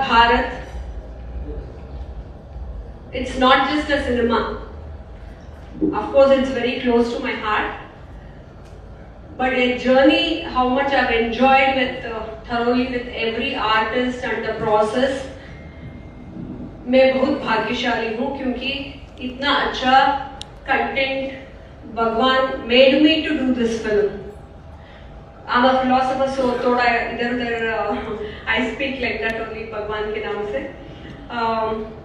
Mahabharat. It's not just a cinema. Of course, it's very close to my heart. But a journey, how much I've enjoyed thoroughly with every artist and the process. मैं बहुत भाग्यशाली हूँ क्योंकि इतना अच्छा content भगवान made me to do this film. I'm a philosopher, so थोड़ा इधर उधर I speak like that only भगवान के नाम से.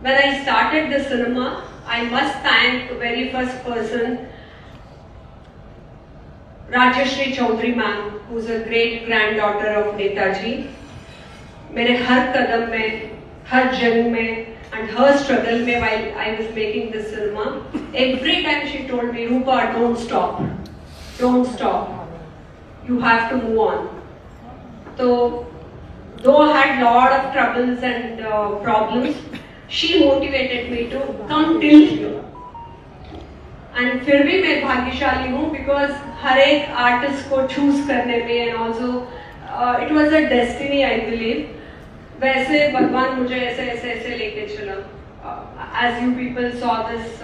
When I started the cinema, I must thank the very first person, Rajyashree Chaudhary ma'am, who's a great granddaughter of Netaji. मेरे हर कदम में, हर जन्म में, and her struggle में while I was making this cinema, every time she told me, Rupa, don't stop, don't stop, you have to move on. So, though I had lot of troubles and problems, she motivated me to come till here. And फिर भी मैं भाग्यशाली हूँ because हर एक artist को choose करने में and also it was a destiny I believe. वैसे भगवान मुझे ऐसे लेके चला. As you people saw this,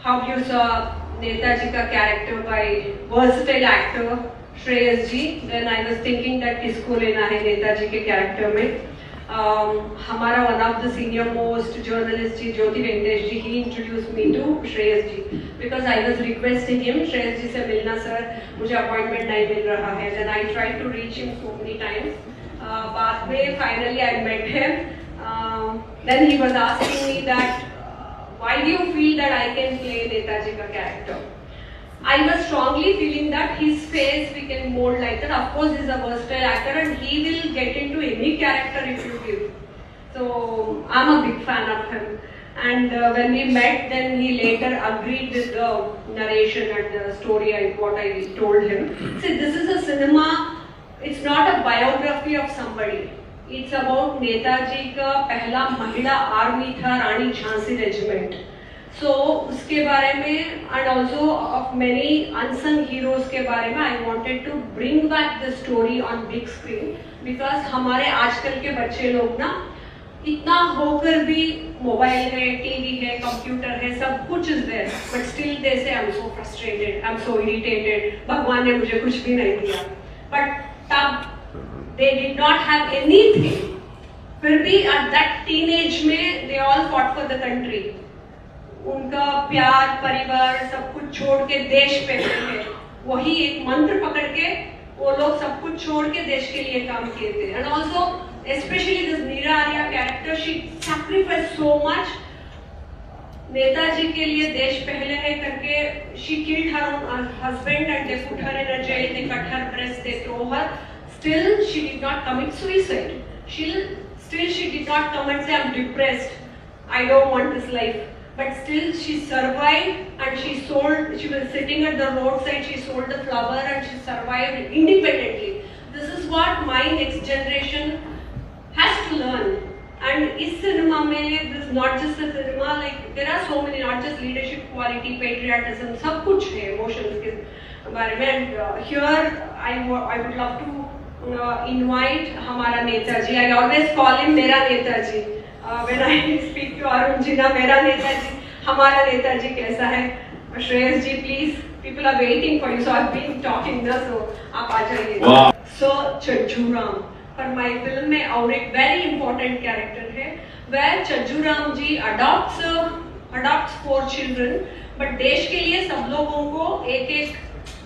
how you saw Netaji का character by versatile actor Shreyas ji, then I was thinking that किसको लेना है नेताजी के character में. हमारा one of the senior most journalist ji Jyoti Venkatesh ji, he introduced me to Shreyas ji because I was requesting him, Shreyas जी से मिलना sir, मुझे appointment नहीं मिल रहा है. Then I tried to reach him so many times. बाद में finally I met him. Then he was asking me that why do you feel that I can play Netaji ka character? I was strongly feeling that his face we can mold like that. Of course, he's a versatile actor and he will get into any character if you give. So I'm a big fan of him. And when we met, then he later agreed with the narration and the story and what I told him. See, this is a cinema. It's not a biography of somebody. It's about Netaji का पहला महिला army था रानी Jhansi regiment. So उसके बारे में and also of many unsung heroes के बारे में I wanted to bring back the story on big screen because हमारे आजकल के बच्चे लोग ना इतना होकर भी मोबाइल है, टीवी है, कंप्यूटर है, सब कुछ is there, but still they say I'm so frustrated, I'm so irritated, भगवान ने मुझे कुछ भी नहीं दिया. But तब they did not have anything. फिर भी at that teenage में they all fought for the country. उनका प्यार, परिवार, सब कुछ छोड़ के देश पे थे. वही एक मंत्र पकड़ के वो लोग सब कुछ छोड़ के देश के लिए काम किए थे. And also, especially this Meera Arya character, she sacrificed so much. Netaji के लिए देश पहले है करके she killed her own husband and they put her in a jail, they cut her breast, they throw her. Still, she did not commit suicide. Still, she did not come and say, I'm depressed, I don't want this life. But still, she survived and she was sitting at the roadside, she sold the flower and she survived independently. This is what my next generation has to learn. And इस cinema में, this is not just a cinema, like there are so many, not just leadership quality, patriotism, सब कुछ है emotions के बारे में. And here I would love to invite हमारा Netaji. I always call him मेरा Netaji. When I speak to Arun ji, ना मेरा नेताजी, हमारा नेताजी कैसा है? श्रेयस जी, please, people are waiting for you. So I've been talking ना, so आप आ जाइए. Wow. So चज्जू राम पर my film में और एक very important character है, where Chajju Ram ji adopts 4 children, but देश के लिए सब लोगों को एक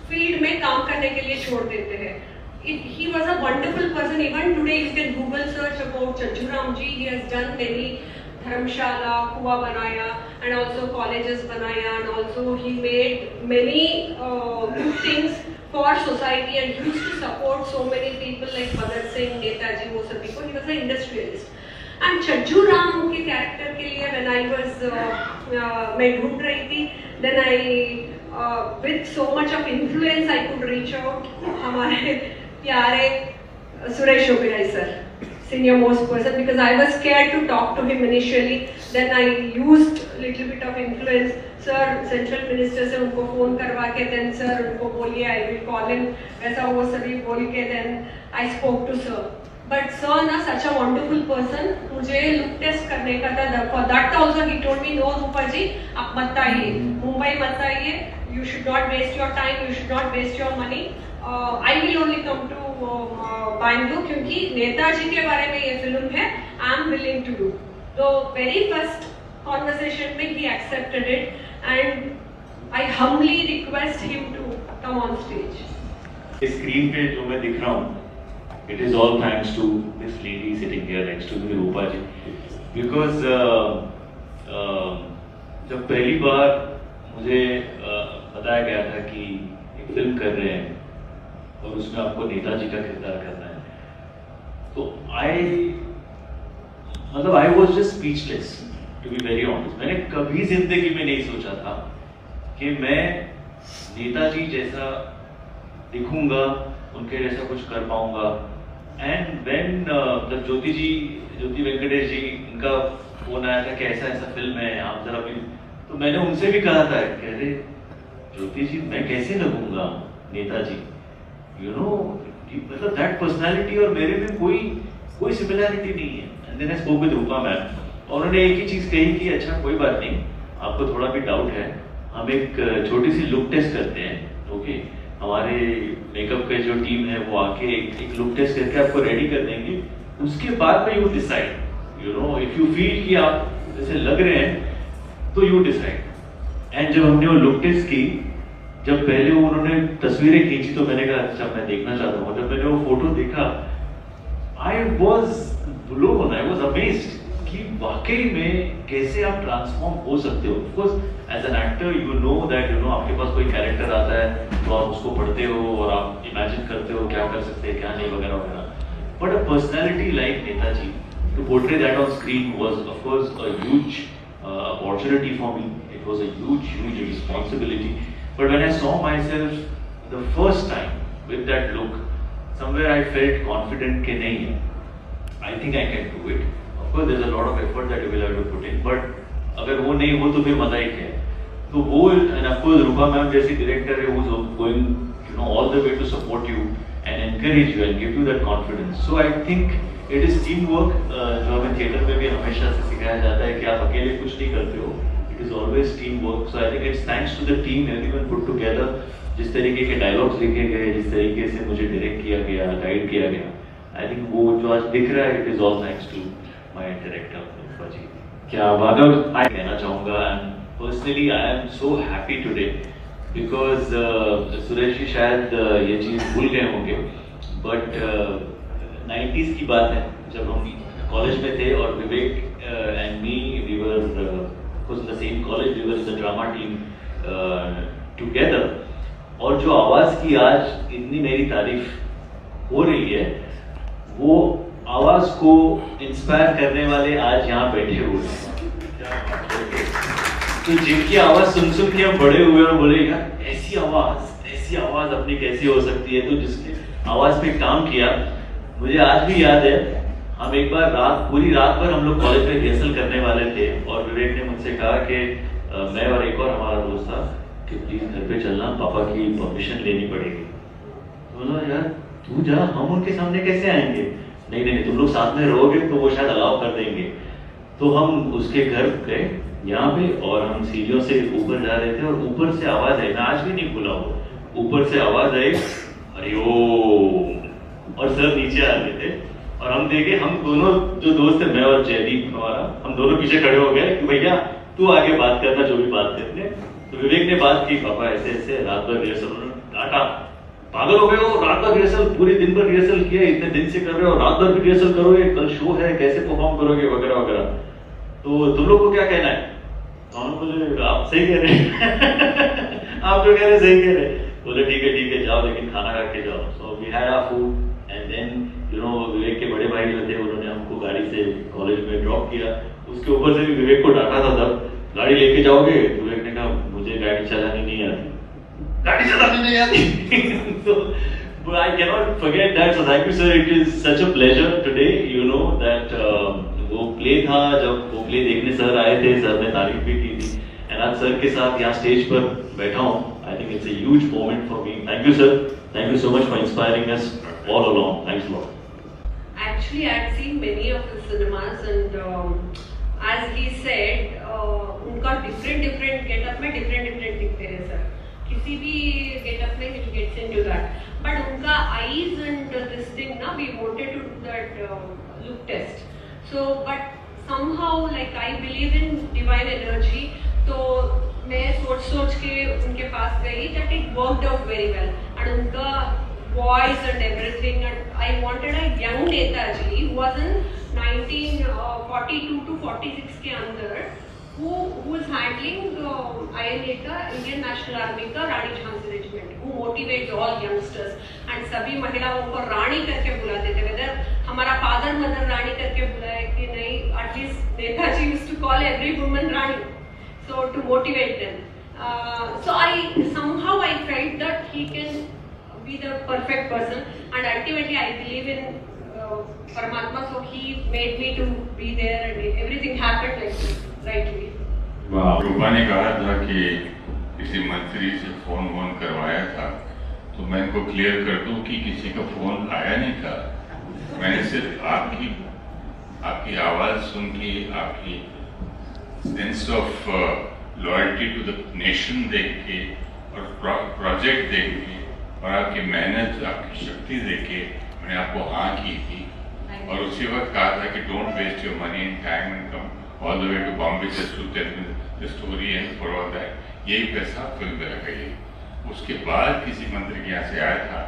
फील्ड में काम करने के लिए छोड़ देते हैं. He was a wonderful person. Even today, you can Google search about Chajju Ramji. He has done many dharamshala, kuwa banaya, and also colleges banaya, and also he made many good things for society and used to support so many people like Bhagat Singh, Netaji, wo sab people. He was an industrialist. And Chajju Ram के character के लिए when I was मैं ढूंढ रही थी, then I with so much of influence I could reach out हमारे प्यारे Suresh Oberoi sir, senior most person, because I was scared to talk to him initially. Then I used little bit of influence. Sir, central minister से उनको phone करवा के, then sir उनको बोलिए I will call him. वैसा वो सभी बोल के then I spoke to sir. But sir na such a wonderful person. मुझे look test करने का था. For that also he told me, no रूपा जी, आप मत आइए, मुंबई मत आइए. You should not waste your time. You should not waste your money. I will only come to Bangalore क्योंकि नेताजी के बारे में ये फिल्म है. I am willing to do. So very first conversation में he accepted it and I humbly request him to come on stage. Screen पे जो मैं दिख रहा हूँ, it is all thanks to this lady sitting here next to me, Rupa ji, because जब पहली बार मुझे बताया गया था कि एक फिल्म कर रहे हैं और उसमें आपको नेताजी का किरदार करना है, तो I was just speechless, to be very honest. मैंने कभी जिंदगी में नहीं सोचा था कि मैं नेताजी जैसा दिखूंगा, उनके जैसा कुछ कर पाऊंगा. एंड व्हेन जब ज्योति वेंकटेश जी, इनका फोन आया था कि ऐसा ऐसा फिल्म है, आप जरा भी, तो मैंने उनसे भी कहा था कि अरे ज्योति जी, मैं कैसे लगूंगा नेताजी, यू नो, मतलब दैट पर्सनालिटी और मेरे में कोई सिमिलैरिटी नहीं है. And then I spoke with Rupa ma'am, और उन्होंने एक ही चीज कही कि अच्छा कोई बात नहीं, आपको थोड़ा भी डाउट है, हम एक छोटी सी लुक टेस्ट करते हैं. ओके, हमारे मेकअप के जो टीम है वो आके एक लुक टेस्ट करके आपको रेडी कर देंगे. उसके बाद में you decide, you know, if you feel कि आप जैसे लग रहे हैं तो यू डिसाइड. एंड जब हमने वो लुक टेस्ट की, जब पहले वो उन्होंने तस्वीरें खींची तो मैंने कहा अच्छा मैं देखना चाहता हूँ. जब मैंने वो फोटो देखा, I was blown, I was amazed कि वाकई में कैसे आप ट्रांसफॉर्म हो सकते हो. Of course as an actor you know that, you know, आपके पास कोई कैरेक्टर आता है तो आप उसको पढ़ते हो और आप इमेजिन करते हो क्या कर सकते हैं क्या नहीं वगैरह वगैरह. But a personality like Netaji, to portray that on screen was of course a huge opportunity for me. It was a huge responsibility. But when I saw myself the first time with that look, somewhere I felt confident कि नहीं, I think I can do it. Of course, there's a lot of effort that you will have to put in, but अगर वो नहीं हो तो फिर मजा ही क्या है. तो वो, and of course Rupa ma'am जैसी डायरेक्टर है, who's going, you know, all the way to support you and encourage you and give you that confidence. So I think it is teamwork, जो हमें थिएटर में भी हमेशा से सिखाया जाता है कि आप अकेले कुछ नहीं करते हो. It is always teamwork. So I think it's thanks to the team, everyone put together. जिस तरीके के डायलॉग्स लिखे गए, जिस तरीके से मुझे डायरेक्ट किया गया, गाइड किया गया, I think वो जो आज दिख रहा है, it is all thanks to my director रूपा जी. क्या बादल I कहना चाहूँगा, and personally I am so happy today because Suresh ji शायद ये चीज़ भूल गए होंगे, but 90s की बात है जब हम कॉलेज में थे और विवेक and me, we were of course in the same college, we were in the drama team together. और जो आवाज़ की आज इतनी मेरी तारीफ हो रही है, वो आवाज को इंस्पायर करने वाले आज यहाँ बैठे हुए हैं. तो जिनकी आवाज सुन के हम बड़े हुए और बोले यार ऐसी आवाज अपनी कैसी हो सकती है, तो जिसने आवाज पे काम किया, मुझे आज भी याद है, हम एक बार पूरी रात भर हम लोग कॉलेज में रिहर्सल करने वाले थे और विवेक ने मुझसे कहा कि मैं और एक और हमारा दोस्त था कि प्लीज घर पे चलना, पापा की परमिशन लेनी पड़ेगी. बोला यार तू जा, हम उनके सामने कैसे आएंगे. नहीं, तुम लोग साथ में रहोगे तो वो शायद अलाउ कर देंगे. तो हम उसके घर गए यहाँ पे और हम सीढ़ियों से ऊपर जा रहे थे और ऊपर से आवाज आई, मैं आज भी नहीं भूला वो, ऊपर से आवाज आई हरिओम, और सर नीचे आ रहे थे और हम देखे, हम दोनों जो दोस्त थे, मैं और जयदीप हमारा, हम दोनों पीछे खड़े हो गए कि भैया तू आगे बात करना जो भी बात करते. तो विवेक ने बात की, पापा ऐसे ऐसे रात भर रिहर्सल, डाटा पागल हो गए हो, रात भर रिहर्सल, पूरे दिन भर रिहर्सल किया, इतने दिन से कर रहे हो, रात भर भी रिहर्सल करोगे, कल शो है, कैसे परफॉर्म करोगे वगैरह वगैरह, तो तुम लोग को क्या कहना है. तो हम बोले आप सही कह रहे हैं आप जो कह रहे हैं सही कह रहे हैं. बोले ठीक है जाओ, लेकिन खाना खा के जाओ. So we had our food and then you know Vivek के बड़े भाई जो थे उन्होंने हमको गाड़ी से कॉलेज में ड्रॉप किया. उसके ऊपर से भी विवेक को डांटा था, तब गाड़ी लेके जाओगे. विवेक ने कहा मुझे गाड़ी चलानी नहीं आती. But I cannot forget that. So thank you sir, it is such a pleasure today, you know, that वो प्ले था, जब वो प्ले देखने सर आए थे, सर ने तारीफ भी की थी, and आज सर के साथ यहाँ स्टेज पर बैठा हूँ. I think it's a huge moment for me. Thank you sir, thank you so much for inspiring us all along. Thanks a lot. Actually, I had seen many of his cinemas, and as he said, उनका different getup में different दिखते हैं sir. किसी भी getup में he gets into that. But उनका eyes and this thing ना, we wanted to do that look test. So, but somehow like I believe in divine energy. तो मैं सोच के उनके पास गई, that it worked out very well. And उनका voice and everything, and I wanted a young Netaji who was in 1942 to 46 के अंदर, who was handling INA का, Indian National Army का Rani Jhansi regiment, who motivates all youngsters, and सभी महिलाओं को रानी करके बुलाते थे, whether हमारा father mother रानी करके बुलाए कि नहीं, at least Netaji used to call every woman Rani, so to motivate them. So somehow I felt that he can be the perfect person, and ultimately I believe in Paramatma, so he made me to be there, and everything happened like this, rightly. वाह, रूपा ने कहा था कि किसी मंत्री से phone करवाया था, तो मैं इनको क्लियर कर दूं कि किसी का फोन आया नहीं था। मैंने सिर्फ आपकी आवाज सुन के, आपकी sense of loyalty to the nation देख के और प्रोजेक्ट देख के और आपकी मेहनत, आपकी शक्ति देख के मैंने आपको हाँ की थी, और उसी वक्त कहा था कि don't waste your money and time and come all the way to Bombay just to tell me the story and for all that. यही पैसा फिल्म में लगाइए। उसके बाद किसी मंत्री के यहाँ से आया था,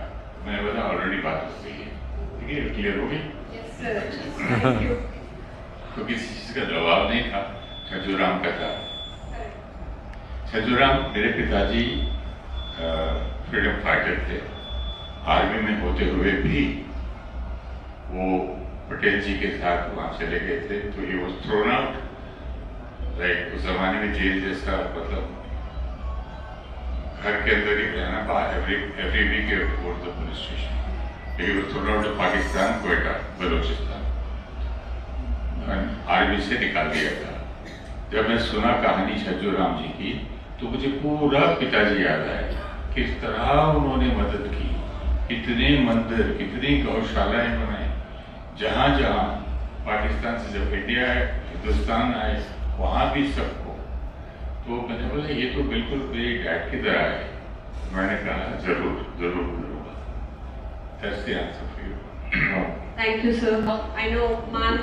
मैंने बोला ऑलरेडी बात हो गई है, ठीक है, क्लियर हो गई। Yes sir, thank you. तो किसी चीज का दबाव नहीं था, छजूराम का था। छजूराम मेरे पिताजी फ्रीडम फाइटर थे, आर्मी में होते हुए भी वो पटेल जी के साथ वहाँ चले गए थे, तो ही वाज थ्रोन आउट, लाइक उस जमाने में जेल जैसा, मतलब घर के अंदर ही रहना, every week you have to go to the police station. He was thrown out to Pakistan, Quetta, Balochistan, army से निकाल दिया था। जब मैं सुना कहानी छजूराम जी की, तो मुझे पूरा पिताजी याद आया, किस तरह उन्होंने मदद की, कितने मंदिर, कितनी गौशालाएं बनाई, जहाँ जहाँ पाकिस्तान से जब इंडिया आए, हिंदुस्तान आए, वहाँ भी सबको। तो मैंने बोला ये तो बिल्कुल मेरे डैड की तरह है। मैंने कहा जरूर जरूर करूँगा। That's the answer for you. Thank you sir. I know ma'am,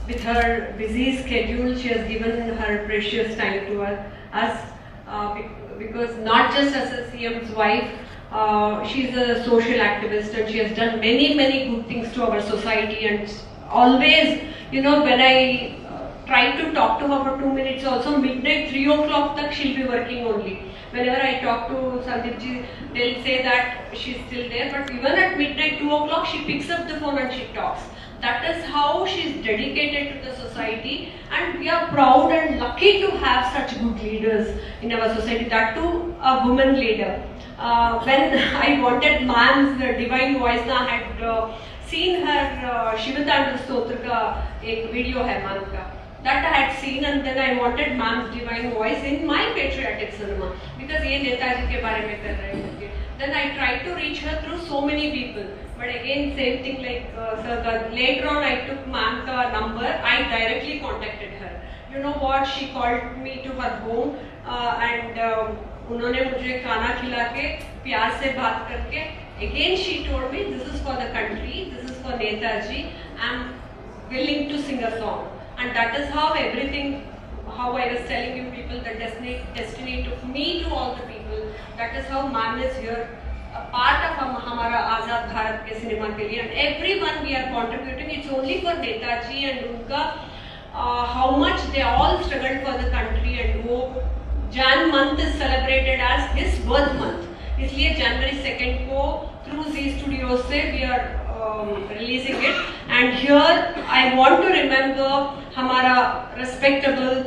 with her busy schedule, she has given her precious time to us, because not just as a CM's wife, she's a social activist, and she has done many good things to our society, and always, when I try to talk to her for 2 minutes also, midnight 3 o'clock tak she'll be working only. Whenever I talk to Sandeep ji, they'll say that she's still there, but even at midnight 2 o'clock she picks up the phone and she talks. That is how she is dedicated to the society, and we are proud and lucky to have such good leaders in our society, that too a woman leader. When I wanted ma'am's divine voice, I had seen her Shivatantra Stotra ka ek video hai ma'am ka. That I had seen, and then I wanted ma'am's divine voice in my patriotic cinema, because ye Netaji ke bare mein kar rahe hoge. Then I tried to reach her through so many people, but again same thing like sir, later on I took ma'am ka number, I directly contacted her. You know what, she called me to her home, and उन्होंने मुझे खाना खिला के प्यार से बात करके, again she told me this is for the country, this is for Netaji, I'm willing to sing a song. And that is how everything, how I was telling you people, the destiny took me to all the people. That is how ma'am is here, a part of हमारा आजाद भारत के cinema के लिए, and everyone we are contributing. It's only for Netaji and उनका how much they all struggled for the country, and वो Jan month is celebrated as his birth month. इसलिए January 2nd को through Z Studios से we are releasing it, and here I want to remember हमारा respectable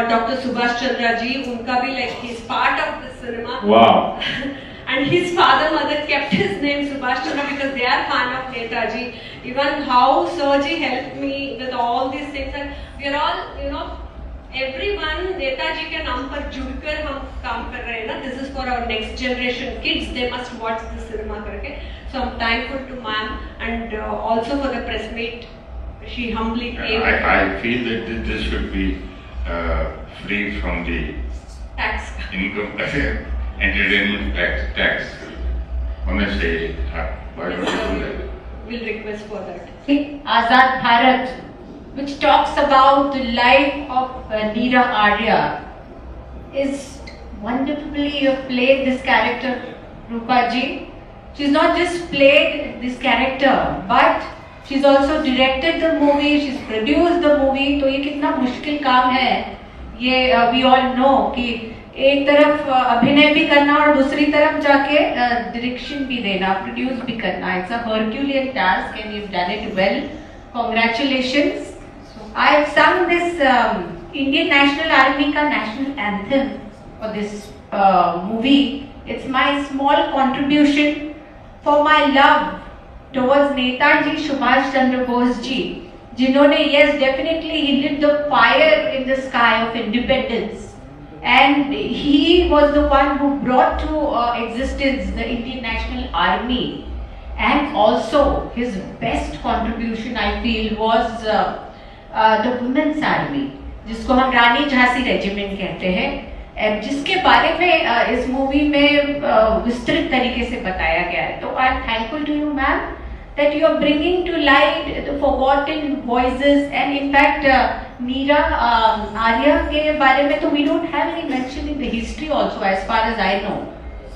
Dr. Subhash Chandra ji, उनका भी like he's part of the cinema. Wow. And his father mother kept his name Subhash Chandra because they are fan of Netaji. Even how Sirji helped me with all these things, and we are all everyone Netaji के नाम पर जुड़कर हम काम कर रहे हैं ना. This is for our next generation kids. They must watch this cinema करके. So I'm thankful to ma'am and also for the press meet. She humbly came. I feel that this should be free from the Tax. income entertainment tax. Honestly, why don't you do that? We'll request for that. Azad Bharat, which talks about the life of Neera Arya, is wonderfully you have played this character, Rupa ji. She's not just played this character, but she's also directed the movie, she's produced the movie. तो ये कितना मुश्किल काम है, ये we all know कि एक तरफ अभिनय भी करना और दूसरी तरफ जाके डायरेक्शन भी देना, प्रोड्यूस भी करना. It's a Herculean task and you've done it well. Congratulations. I've sung this Indian National Army का national anthem for this movie. It's my small contribution for my love towards Netaji Subhash Chandra Bose ji, जिन्होंने yes definitely he lit the fire in the sky of independence. And he was the one who brought to existence the Indian National Army. And also his best contribution I feel was the Women's Army, जिसको हम रानी Jhansi regiment कहते हैं, जिसके बारे में इस movie में विस्तृत तरीके से बताया गया है. तो I am thankful to you ma'am that you are bringing to light the forgotten voices. And in fact Neera Arya के बारे में तो we don't have any mention in the history also as far as I know.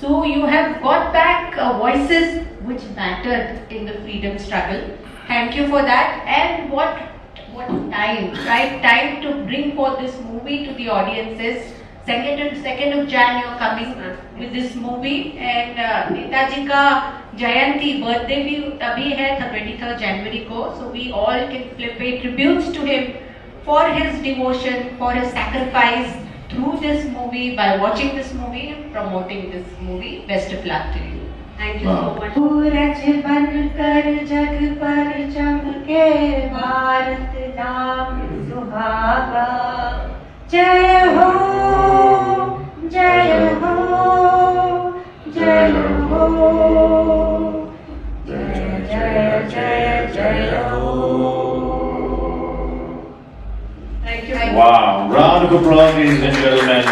So you have got back voices which mattered in the freedom struggle. Thank you for that. And what time, right time to bring forth this movie to the audiences. 2nd of Jan you're coming with this movie, and Netaji का जयंती birthday भी तभी है 23rd January को. So we all can pay tributes to him for his devotion, for his sacrifice through this movie, by watching this movie and promoting this movie. Best of luck to you. Thank you so much. सूरज बनकर जग पर चमके भारत नाम सुहागा. जय हो जय हो जय हो जय जय जय जय हो. Thank you. Wow, round of applause, ladies and gentlemen.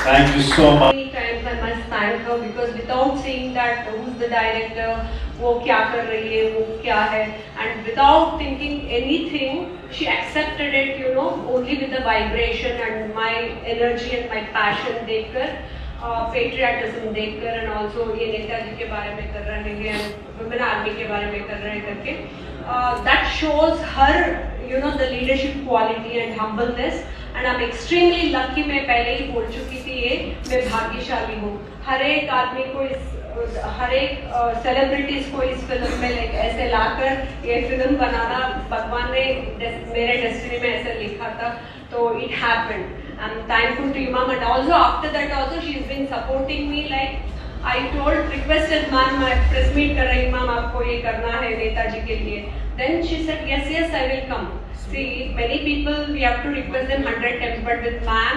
Thank you so much. Many times I must thank her because without seeing that who's the director, वो क्या कर रही है, वो क्या है, and without thinking anything, she accepted it, you know, only with the vibration and my energy and my passion देखकर, patriotism देखकर, and also ये नेताजी के बारे में कर रहे हैं, women army के बारे में कर रहे हैं करके, that shows her, you know, the leadership quality and humbleness. And I'm extremely lucky. मैं पहले ही बोल चुकी थी ये, मैं भाग्यशाली हूँ. हर एक आदमी को हर एक सेलिब्रिटीज को इस फिल्म में ऐसे लाकर ये फिल्म बनाना भगवान ने मेरे डेस्टिनी में ऐसे लिखा था. तो it happened. I'm thankful to you, ma'am. And also after that also she's been supporting me. Like I requested ma'am, मैं press meet कर रही ma'am, आपको ये करना है नेताजी के लिए. Then she said yes, I will come. See, many people we have to request them 100 times, but with ma'am,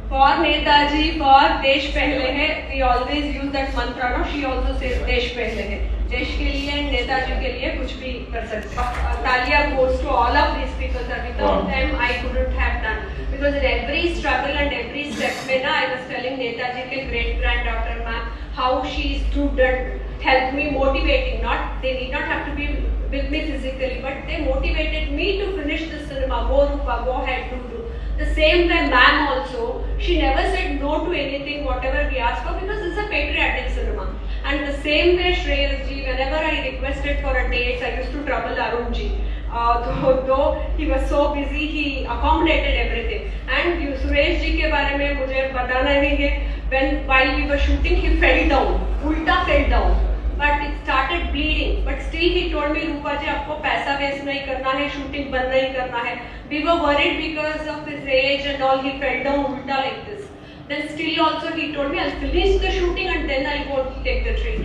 for Netaji, for Desh Pehle hai, we always use that mantra. No, she also says Desh Pehle hai. Desh के लिए and Netaji के लिए कुछ भी कर सकते. Talia goes to all of these people that without them I couldn't have done. Because in every struggle and every step में ना, I was telling Netaji के great granddaughter ma'am how she stood and helped me, motivating. Not they need not have to be with me physically, but they motivated me to finish the cinema. Go Rupa, go ahead, do. The same way ma'am also, she never said no to anything, whatever we asked for, because it's a patriotic cinema. And the same way Shreyas ji, whenever I requested for a date, I used to trouble Arun ji. Though he was so busy, he accommodated everything. And you, Suresh ji के बारे में मुझे बताना नहीं है. While we were shooting, he fell down, ulta fell down. But it started bleeding. But still he told me, Rupa ji, आपको पैसा waste नहीं करना है, shooting बंद नहीं करना है. We were worried because of his age and all. He fell down ulta like this. Then still also he told me, I'll finish the shooting and then I'll go take the train.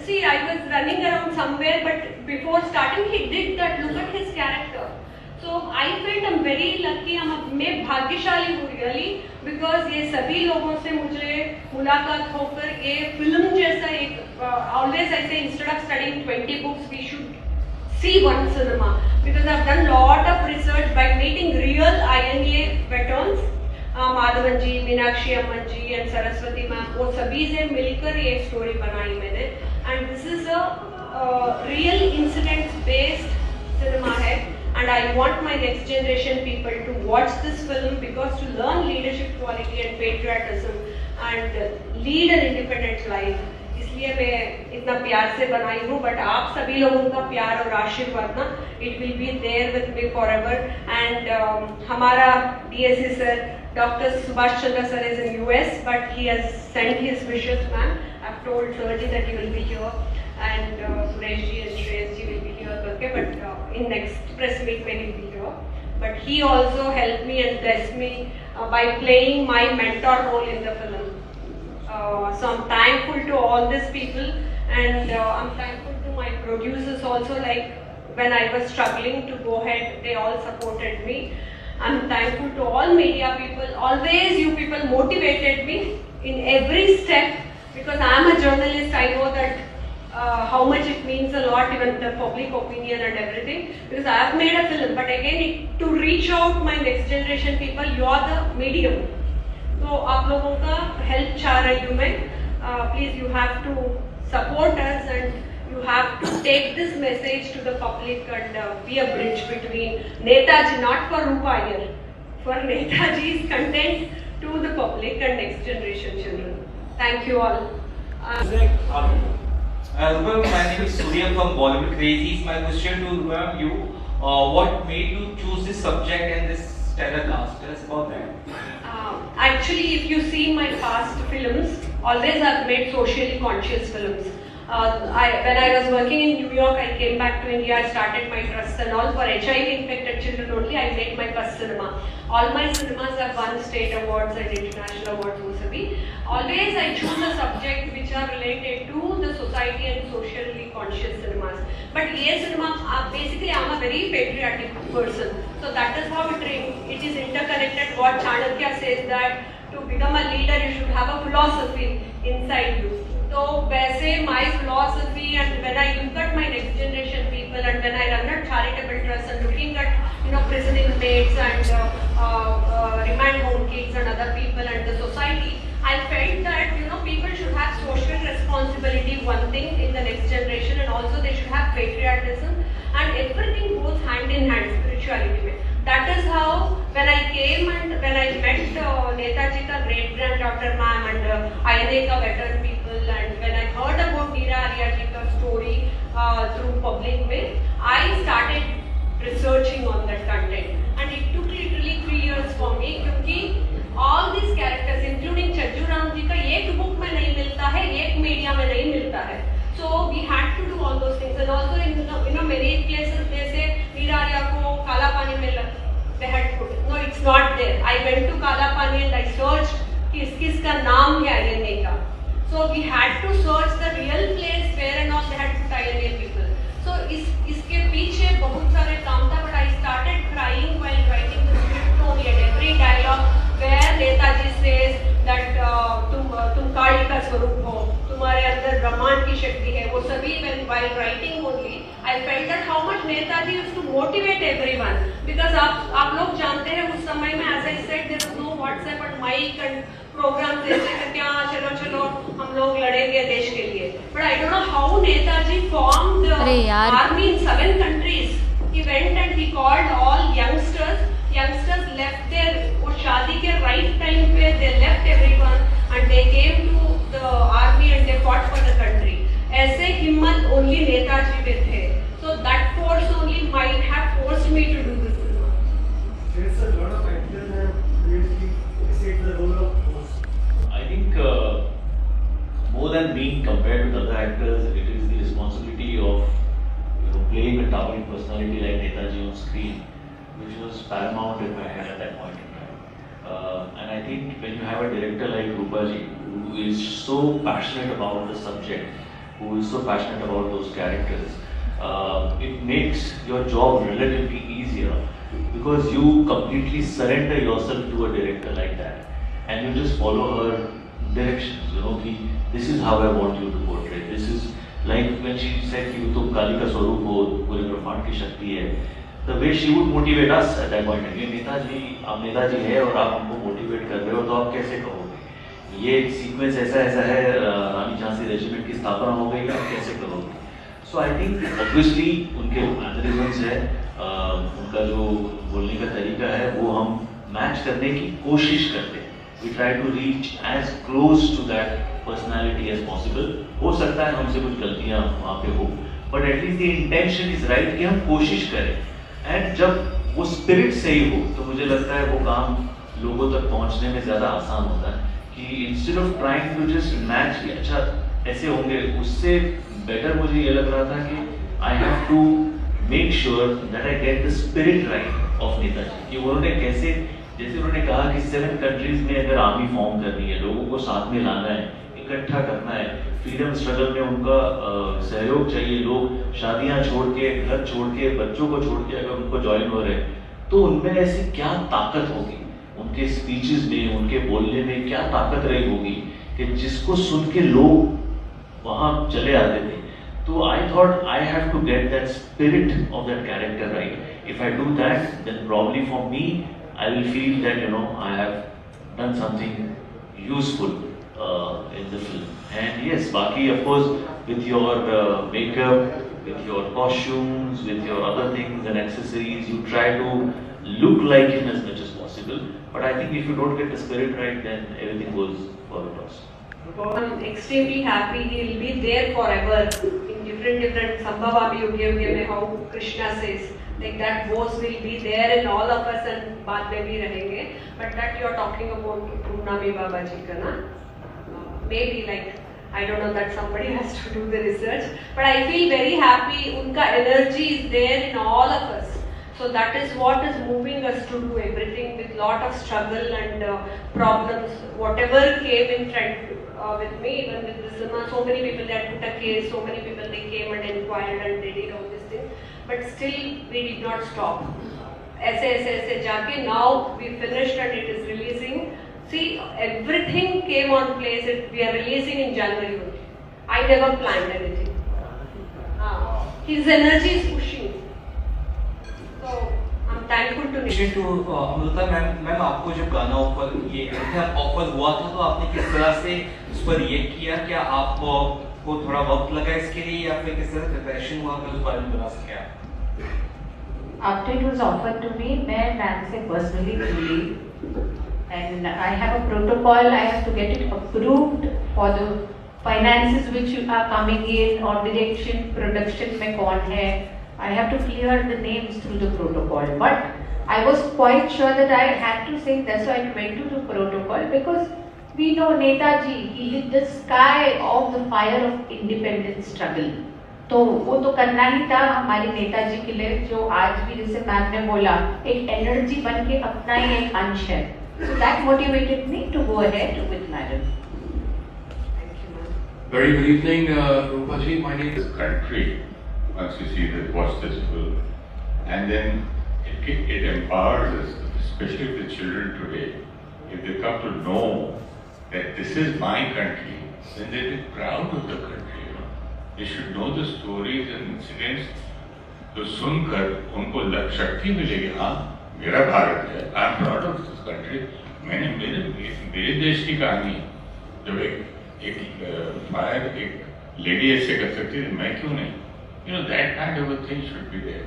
See, I was running around somewhere, but before starting he did that. Look at his character. So I felt I'm very lucky, मैं भाग्यशाली हूँ really, because ये सभी लोगों से मुझे मुलाकात होकर ये फिल्म जैसा एक always I say instead of studying 20 books we should see one cinema, because I've done lot of research by meeting real INA veterans, Madhavan ji, Meenakshi Amman ji and Saraswati ma'am, वो सभी से मिलकर ये स्टोरी बनाई मैंने, and this is a real incidents based cinema है, and I want my next generation people to watch this film because to learn leadership quality and patriotism and lead an independent life, इसलिए मैं इतना प्यार से बनाई हूँ, but आप सभी लोगों का प्यार और आशीर्वाद ना, it will be there with me forever, and हमारा DSC sir doctor Subhash Chandra sir is in US, but he has sent his wishes ma'am, I have told sir ji that he will be here, and Suresh ji and Shreyas ji will be here करके, but in next press meet में he will be here, but he also helped me and blessed me by playing my mentor role in the film. So I'm thankful to all these people, and I'm thankful to my producers also, like when I was struggling to go ahead, they all supported me. I'm thankful to all media people, always you people motivated me in every step, because I'm a journalist, I know that how much it means a lot, even the public opinion and everything, because I have made a film, but again to reach out my next generation people, you are the medium. तो आप लोगों का help चाह रही हूँ मैं, please you have to support us and you have to take this message to the public and be a bridge between Netaji, not for Rupa Iyer, for Netaji's content to the public and next generation children. Thank you all. Rupam, my name is Surya from Bollywood Crazies. My question to Rupam, you, what made you choose this subject and this stellar cast? Tell us about that. Actually, if you see my past films, always I've made socially conscious films. When I was working in New York, I came back to India, I started my trust and all for HIV infected children only. I made my first cinema. All my cinemas have won state awards and international awards also. Always I choose a subject which are related to the society and socially conscious cinemas. But ये cinema, basically I'm a very patriotic person. So that is how it is interconnected. What Chanakya says that to become a leader you should have a philosophy inside you. So वैसे my philosophy, and when I look at my next generation people and when I run a charitable trust and looking at prison inmates and remand home kids and other people and the society, I felt that people should have social responsibility, one thing in the next generation, and also they should have patriotism, and everything goes hand in hand spirituality में. That is how when I came and when I met Netaji ka great granddaughter ma'am and INA ka veteran people, and when I heard about Neera Arya ji ka story through public way, I started researching on that content, and it took literally 3 years for me, क्योंकि all these characters including Chajju Ram ji का एक book में नहीं मिलता है, एक media में नहीं मिलता है. So we had to do all those things, and also in many places they say Neera Arya को काला पानी में they had put. No, it's not there. I went to Kala Pani and I searched किस-किसका नाम है INA का. So we had to search the real place where and all they had put INA people. So इसके पीछे बहुत सारे काम था, but I started crying while writing the script only, and every dialogue where Netaji says that तुम काली का स्वरूप हो, तुम्हारे अंदर ब्रह्मांड की शक्ति है, वो सभी while writing only I felt that how much Netaji used to motivate everyone, because आप लोग जानते हैं उस समय में, as I said, there was no WhatsApp and mic and programs ऐसे करके चलो हम लोग लड़ेंगे देश के लिए. But I don't know how Netaji formed the army in 7 countries. He went and he called all youngsters left their वो शादी के right time पे they left everyone and they came to the army and they fought for the country. ऐसे हिम्मत only Netaji में थे. So that force only might have forced me to do this. There's a lot of actors that have really accepted the role of host. I think more than being compared with other actors, it is the responsibility of playing a towering personality like Netaji on screen, which was paramount in my head at that point in time. And I think when you have a director like Rupaji, who is so passionate about the subject, who is so passionate about those characters, it makes your job relatively easier. because you completely surrender yourself to a director like that, and you just follow her directions. Ki this is how I want you to portray. This is like when she said कि तुम काली का स्वरूप हो, पूरे ब्रह्मांड की शक्ति है. The way she would motivate us at that point, कि नेताजी, आप नेताजी है और आप हमको मोटिवेट कर रहे हो, तो आप कैसे कहोगे? ये एक सीक्वेंस ऐसा है, रानी झांसी रेजिमेंट की स्थापना हो गई, आप कैसे करोगे? So I think obviously उनके मैनरिज्म्स है, उनका जो बोलने का तरीका है, वो हम मैच करने की कोशिश करते हैं. We try to reach as close to that personality as possible. हो सकता है हमसे कुछ गलतियाँ वहाँ पे हो, but at least the intention is right कि हम कोशिश करें. And जब वो spirit सही हो, तो मुझे लगता है वो काम लोगों तक पहुँचने में ज़्यादा आसान होता है. कि instead of trying to just match कि अच्छा ऐसे होंगे, उससे better मुझे ये लग रहा था कि I have to make sure that I get the spirit right of Netaji. कि उन्होंने कैसे, जैसे उन्होंने कहा कि 7 कंट्रीज में अगर आर्मी फॉर्म करनी है, लोगों को साथ में लाना है, इकट्ठा करना है, फ्रीडम स्ट्रगल में उनका सहयोग चाहिए, लोग शादियां छोड़ के, घर छोड़ के, बच्चों को छोड़ के अगर उनको ज्वाइन हो रहे हैं, तो उनमें ऐसी क्या ताकत होगी, उनके स्पीचेस में, उनके बोलने में क्या ताकत रही होगी कि जिसको सुन के लोग वहाँ चले आते थे. तो I thought I have to get that spirit of that character right. If I do that, then probably for me, I will feel that I have done something useful in the film. And yes, Baki, of course, with your makeup, with your costumes, with your other things and accessories, you try to look like him as much as possible. But I think if you don't get the spirit right, then everything goes for a toss. I'm extremely happy he'll be there forever in different Sambhavami Yuge mein, how Krishna says. Like that voice will be there in all of us and baad mein bhi rahenge. But that you're talking about Purnami Baba ji ka na? Maybe like, I don't know, that somebody has to do the research. But I feel very happy, unka energy is there in all of us. So that is what is moving us to do everything with lot of struggle and problems. Whatever came in front with me, even with the cinema, so many people that put a case, so many people they came and inquired and they did all these things. But still we did not stop. ऐसे जाके now we finished and it is releasing. See, everything came on place. We are releasing in January only. I never planned anything. His energy is pushing. So I'm thankful to question to Amrita ma'am, आपको जब गाना offer हुआ था तो आपने किस तरह से उस पर रिएक्ट किया? क्या आपको थोड़ा वक्त लगा इसके लिए या फिर किस तरह प्रिपरेशन हुआ, मैं उस बारे में बता सके आप? After it was offered to me, मैं मैम से personally मिली, and I have a protocol. I have to get it approved for the finances which are coming in, or direction, production में कौन है. I have to clear the names through the protocol. But I was quite sure that I had to sing. That's why I went to the protocol, because we know Netaji, he lit the sky of the fire of independence struggle. तो वो तो करना ही था हमारे नेताजी के लिए, जो आज भी जैसे मैम ने बोला एक एनर्जी बन के अपना ही एक अंश है. So that motivated me to go ahead with madam. Thank you, ma'am. Very good evening, Rupa ji. My name is. This country, once you see this, watch this film, and then it empowers us, especially the children today. If they come to know that this is my country, then they be proud of the country. They should know the stories and incidents. तो सुनकर उनको शक्ति मिलेगी, हाँ मेरा भारत है, I am proud of this country. मैंने मेरे देश की कहानी जब एक लेडी ऐसे कर सकती थी, मैं क्यों नहीं? That kind of a thing should be there.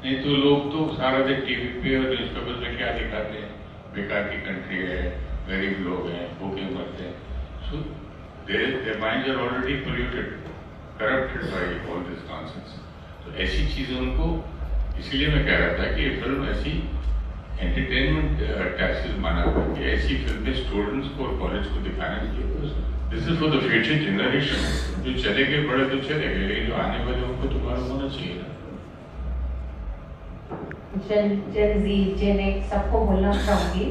नहीं तो लोग तो सारा दिन टीवी पे और न्यूज़पेपर पे क्या दिखाते हैं, बेकार की कंट्री है, गरीब लोग हैं, भूखे मरते हैं. So their minds are already polluted, corrupted by all this nonsense. तो ऐसी चीज़ें उनको, इसलिए मैं कह रहा था कि ये फिल्म ऐसी एंटरटेनमेंट टैक्सेस माना करती है, ऐसी फिल्में स्टूडेंट्स को और कॉलेज को दिखाना चाहिए. This is for the future generation. जो चले गए बड़े तो चले गए, लेकिन जो आने वाले उनको तो मालूम होना चाहिए ना. जेन जी, जेन एक्स सबको बोलना चाहूँगी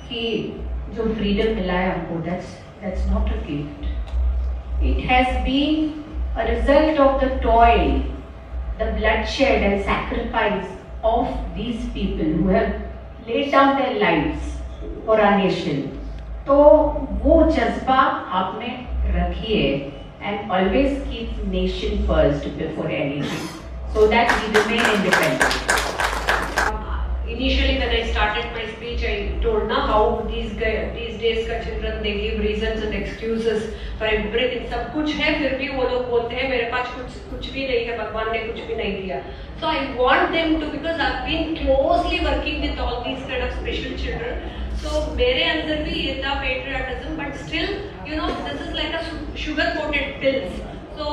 कि जो फ्रीडम मिला है हमको, that's not a gift. It has been a result of the toil, the bloodshed and sacrifice of these people who have laid down their lives for our nation. तो वो जज्बा आपने रखिए and always keep nation first before anything, so that we remain independent. Initially, when I started my speech, I told na how these days का children they give reasons and excuses for everything. सब कुछ है फिर भी वो लोग बोलते हैं मेरे पास कुछ भी नहीं है, भगवान ने कुछ भी नहीं दिया. So I want them to, because I've been closely working with all these kind of special children. So मेरे अंदर भी ये था patriotism, but still, you know, this is like a sugar-coated pills. So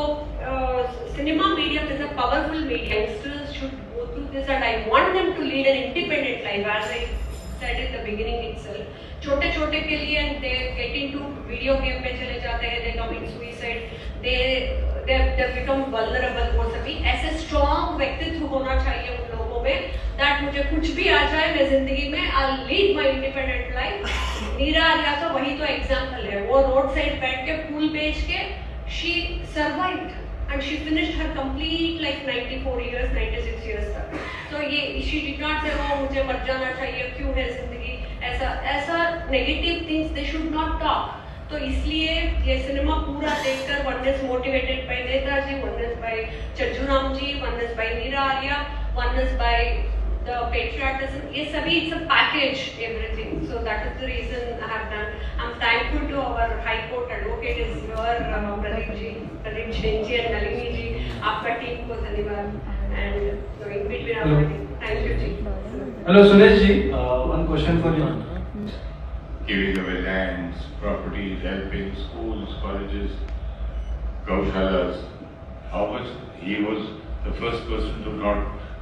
cinema medium is a powerful medium. Youngsters should go through this, and I want them to lead an independent life, as I said in the beginning itself. छोटे छोटे के लिए they get into video game में चले जाते हैं, they commit suicide, they become vulnerable. वो सभी ऐसे strong व्यक्तित्व होना चाहिए उन लोगों में that मुझे कुछ भी आ जाए मैं जिंदगी में I'll lead my independent life. नीरा आर्या तो वही तो एग्जाम्पल है. वो रोड साइड बैठ के फूल बेच के she survived and she finished her complete like 94 years, 96 years तक. तो ये she did not say oh मुझे मर जाना चाहिए, क्यों है जिंदगी, ऐसा negative things they should not talk. तो इसलिए ये सिनेमा पूरा देखकर one is motivated by Netaji, one is by चज्जूराम ji, one is by Neera Arya, one is by the patriotism. ये सभी it's a package, everything. So that is the reason I have done. I'm thankful to our High Court advocate is here, Pradeep Jain ji and Nalini ji. आपका team को धन्यवाद. And in between our meeting. Thank you ji. Hello Suresh ji, one question for you. Giving away lands, properties, helping schools, colleges, gaushalas. How much he was the first person to not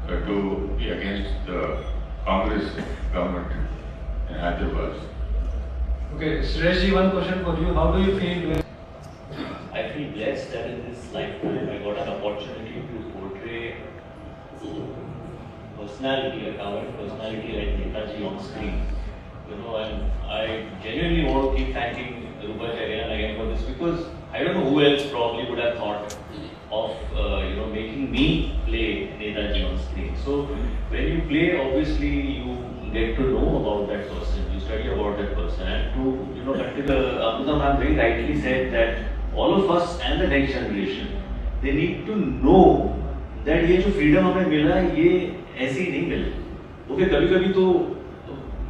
to be against the Congress government in Hyderabad. Okay, Suresh ji, one question for you. How do you feel when I feel blessed that in this lifetime I got an opportunity to portray personality, a covered personality like Netaji on screen. You know, and I genuinely want to keep thanking Rupa ji again and again for this, because I don't know who else probably would have thought of making me play Netaji on screen. So when you play, obviously you get to know about that person, you study about that person, and to Amrita ma'am very rightly said that all of us and the next generation, they need to know that ये जो freedom हमें मिला ये ऐसे ही नहीं मिला. Okay, कभी-कभी तो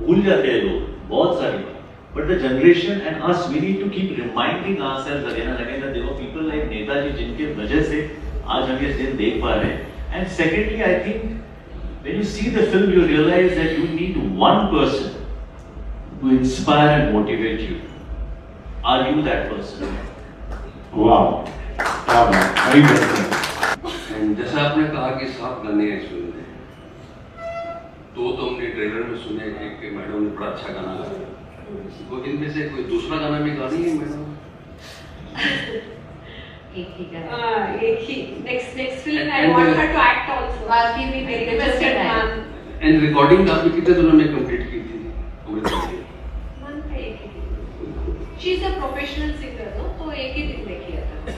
भूल जाते हैं लोग बहुत सारी बात. But the generation and us, we need to keep reminding ourselves again and again that there were people like Netaji जिनके वजह से आज हम ये दिन देख पा रहे हैं. And secondly, I think when you see the film, you realize that you need one person to inspire and motivate you. Are you that person? Wow. Very good. And जैसा आपने कहा कि 7 गाने हैं इसमें, तो हमने ट्रेलर में सुने कि मैडम ने बड़ा अच्छा गाना गाया. तो इनमें से कोई दूसरा गाना भी गा रही है मैडम? एक ही गाना. एक ही next film I want her to act also. बाकी भी मेरी Requested man. एंड रिकॉर्डिंग आपने कितने दिनों में कंप्लीट की थी? मन का एक ही दिन. She is a professional singer, no? तो एक ही दिन में किया था.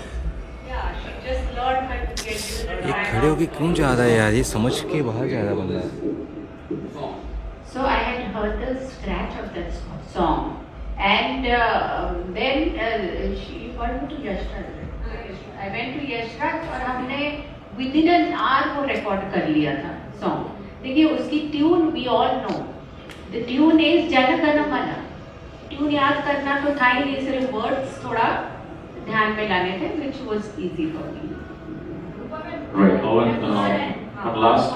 Yeah, she just learned how to get into the ये खड़े होके क्यों जा रहा है यार, ये समझ के बाहर जा रहा बंदा. So I had heard the scratch of that song, and then she called me to Yashraj. I went to Yashraj और हमने within an hour वो record कर लिया था song. देखिए उसकी tune we all know. The tune is Jana Gana मन. Tune याद करना तो था ही नहीं, सिर्फ words थोड़ा ध्यान में लाने थे, which was easy for me. Right. One last.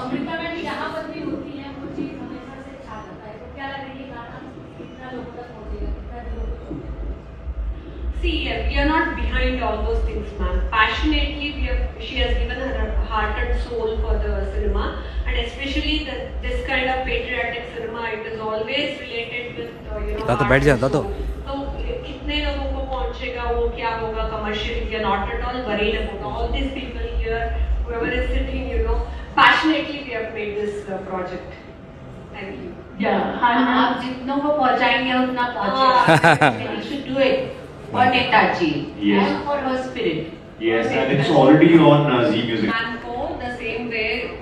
See, we are not behind all those things, ma'am. Passionately, she has given her heart and soul for the cinema, and especially this kind of patriotic cinema. It is always related with दादा बैठ जा दादा. तो कितने लोगों को पहुंचेगा, वो क्या होगा commercially? We are not at all worried about all these people here. Whoever is sitting, passionately we have made this project. Thank you. Yeah, आप जितनों को पहुंचाएंगे उतना पहुंचेगा. You should do it for Netaji Yes. and for her spirit. Yes, and it's already on Z Music. And for the same way,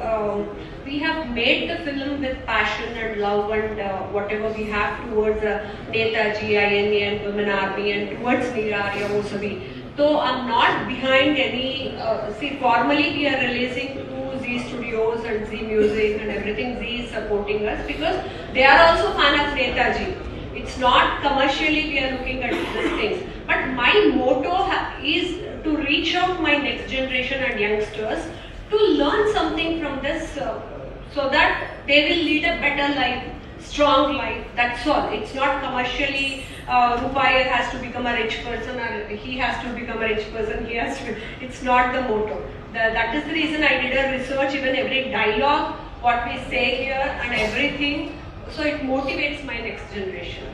we have made the film with passion and love and whatever we have towards Netaji, INA and Women Army and towards Neera Arya wo sabhi. So I'm not behind any, see formally we are releasing to Z Studios and Z Music and everything. Z is supporting us because they are also fan of Netaji. It's not commercially we are looking at these things. But my motto is to reach out my next generation and youngsters to learn something from this so that they will lead a better life, strong life. That's all. It's not commercially Rupaiah has to become a rich person or he has to become a rich person. He has to. It's not the motto. That is the reason I did a research, even every dialogue, what we say here and everything. So it motivates my next generation.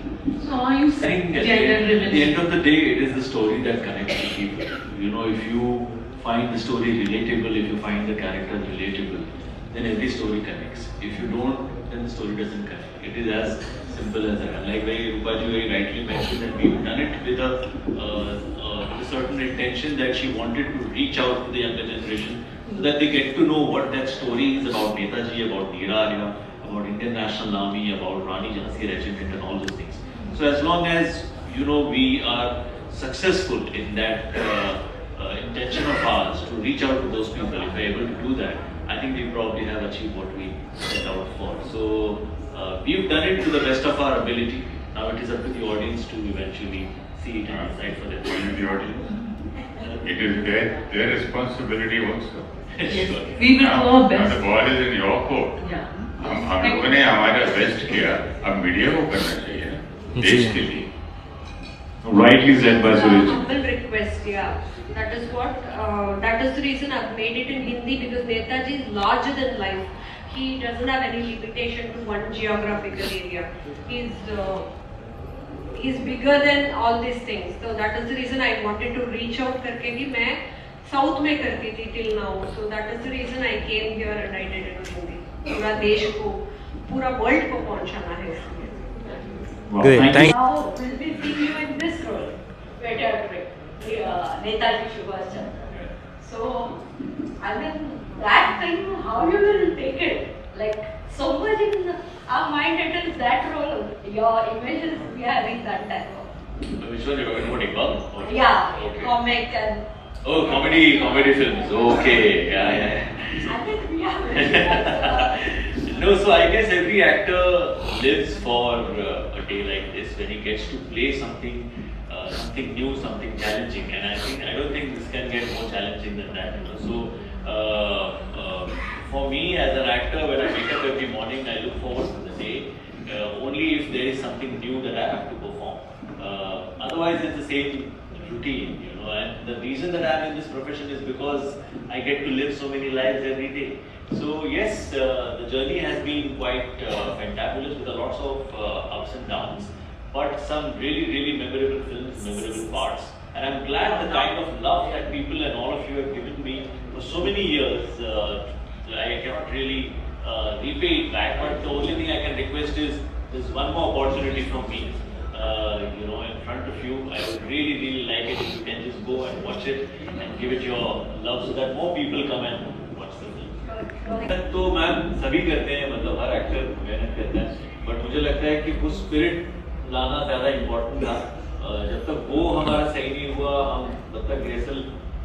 So are you I think at the end of the day, it is the story that connects the people. You know, if you find the story relatable, if you find the character relatable, then every story connects. If you don't, then the story doesn't connect. It is as simple as that. Like Rupaji very rightly mentioned that we've done it with a certain intention that she wanted to reach out to the younger generation so that they get to know what that story is about Netaji, about Neera Arya, about Indian National Army, about Rani Jhansi Regiment and all those things. So as long as, you know, we are successful in that intention of ours to reach out to those people, if we're able to do that, I think we probably have achieved what we set out for. So we've done it to the best of our ability. Now it is up to the audience to eventually see it and decide for them. The audience. It is their responsibility also. We will do our Now best. the ball is in your court. Yeah. हम लोगों ने हमारा best किया, अब media को करना चाहिए ना, देश के लिए. Rightly said by Suresh. Humble request, yeah. That is what. That is the reason I've made it in Hindi because Netaji is larger than life. He doesn't have any limitation to one geographical area. He's bigger than all these things. So that is the reason I wanted to reach out करके भी मैं South में करती थी till now. So that is the reason I came here and I did it in Hindi. पूरा देश को, पूरा वर्ल्ड को पहुंचाना है इसलिए. Great, thank you. Now will we see you in this role? Better Netaji Subhash Chandra. So, I mean, that thing, how you will take it? Like, so much in our mind it is that role. Your images we are having that type of. Which one you're talking about? Iqbal? Yeah, Okay. comic and. Oh, comedy films. Okay, yeah. I think we are very No, so I guess every actor lives for a day like this when he gets to play something new, something challenging, and I don't think this can get more challenging than that. You know? So for me as an actor, when I wake up every morning, I look forward to the day only if there is something new that I have to perform. Otherwise, it's the same routine, you know. And the reason that I'm in this profession is because I get to live so many lives every day. So yes, the journey has been quite fantabulous with a lots of ups and downs, but some really memorable films, memorable parts. And I'm glad the kind of love that people and all of you have given me for so many years. I cannot really repay it back, but the only thing I can request is there's one more opportunity from me. You know, in front of you, I would really like it if you can just go and watch it and give it your love so that more people come and watch the film. तो ma'am सभी करते हैं, मतलब हर actor मेहनत करता है, but मुझे लगता है कि वो स्पिरिट लाना ज़्यादा इम्पोर्टेंट था. जब तक वो हमारा सही नहीं हुआ, हम तब तक रिहर्सल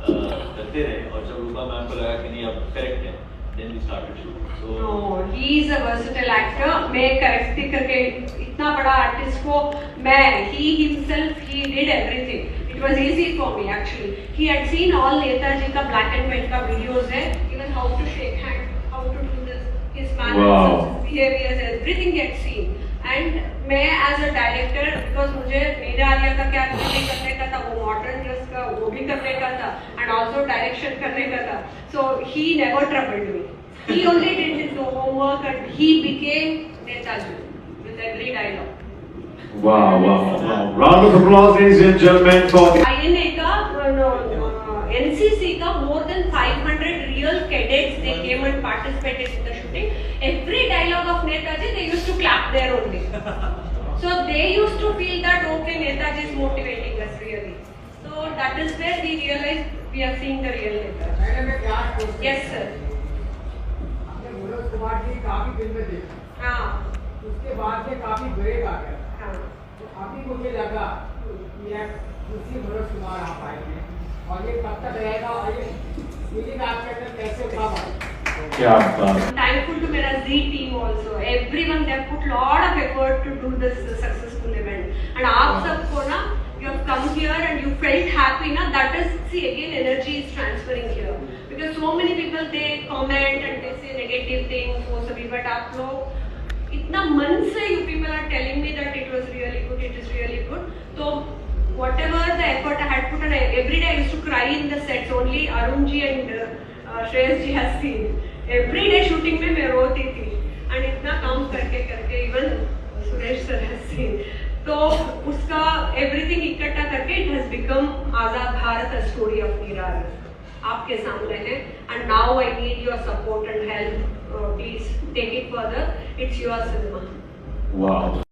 करते रहे, और जब रूपा मैम को लगा कि नहीं अब करेक्ट है, then we started shooting. So No, he is a versatile actor. मैं करेक्ट करके इतना बड़ा आर्टिस्ट को he himself did everything. It was easy for me actually. He had seen all Netaji का black and white का videos है, even how to shake hand, how to do this, his manners, his behaviors, everything he had seen. And मैं as a director, because मुझे मेरा आर्या का क्या करने का था, वो modern dress का वो भी करने का था, and also direction करने का था. So he never troubled me. He only did his homework and he became Netaji with every dialogue. Wow. Round of applause, ladies and gentlemen, for the INA का NCC का more than 500 real cadets, they came and participated in the shooting. Every dialogue of Netaji, they used to clap there only. So they used to feel that okay, Netaji is motivating us really. So that is where we realized we are seeing the real Netaji. Yes, sir. Kumar की काफी फिल्में देखी, हाँ उसके बाद में काफी break आ गया। हाँ तो अभी मुझे लगा कि यार उसी मनोज कुमार आप आएंगे और ये कब तक रहेगा और ये फीलिंग आपके अंदर कैसे उठा पाए? क्या बात। Thankful to Mera Z team also. Everyone they have put lot of effort to do this successful event. And आप सबको ना, you have come here and you felt happy ना. That is, see again energy is transferring here. Because so many people they comment and they say negative things वो सभी, but आप लोग इतना मन से you people are telling me that it was really good, it is really good. तो whatever the effort I had put on, every day I used to cry in the sets. Only Arun ji and Shreyas ji has seen. Every day shooting में मैं रोती थी. And इतना काम करके करके even Suresh sir has seen. तो उसका everything इकट्ठा करके it has become Azad Bharat, a story of Neera आपके सामने है. And now I need your support and help. Please take it further. It's your cinema. Wow.